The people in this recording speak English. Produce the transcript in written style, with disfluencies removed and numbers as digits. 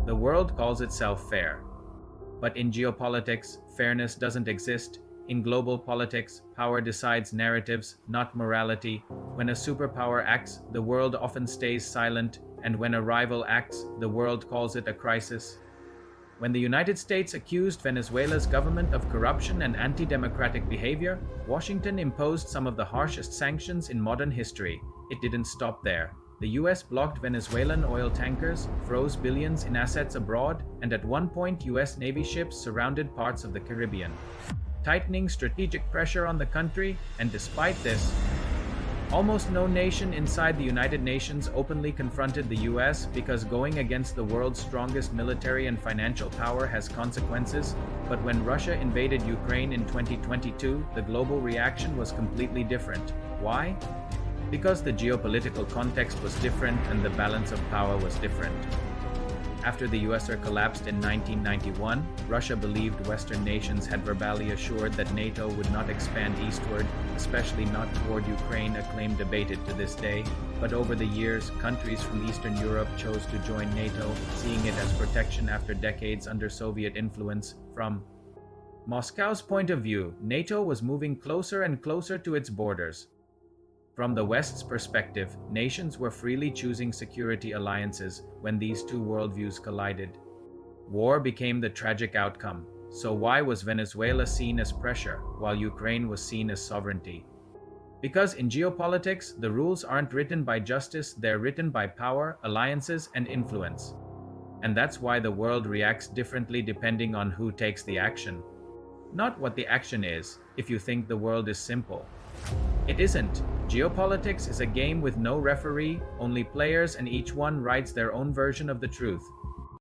The world calls itself fair. But in geopolitics, fairness doesn't exist. In global politics, power decides narratives, not morality. When a superpower acts, the world often stays silent, and when a rival acts, the world calls it a crisis. When the United States accused Venezuela's government of corruption and anti-democratic behavior, Washington imposed some of the harshest sanctions in modern history. It didn't stop there. The US blocked Venezuelan oil tankers, froze billions in assets abroad, and at one point US Navy ships surrounded parts of the Caribbean, tightening strategic pressure on the country. And despite this, almost no nation inside the United Nations openly confronted the US, because going against the world's strongest military and financial power has consequences. But when Russia invaded Ukraine in 2022, the global reaction was completely different. Why? Because the geopolitical context was different and the balance of power was different. After the USSR collapsed in 1991, Russia believed Western nations had verbally assured that NATO would not expand eastward, especially not toward Ukraine, a claim debated to this day. But over the years, countries from Eastern Europe chose to join NATO, seeing it as protection after decades under Soviet influence. From Moscow's point of view, NATO was moving closer and closer to its borders. From the West's perspective, nations were freely choosing security alliances when these two worldviews collided. War became the tragic outcome. So why was Venezuela seen as pressure, while Ukraine was seen as sovereignty? Because in geopolitics, the rules aren't written by justice, they're written by power, alliances, and influence. And that's why the world reacts differently depending on who takes the action. Not what the action is. If you think the world is simple, it isn't. Geopolitics is a game with no referee, only players, and each one writes their own version of the truth.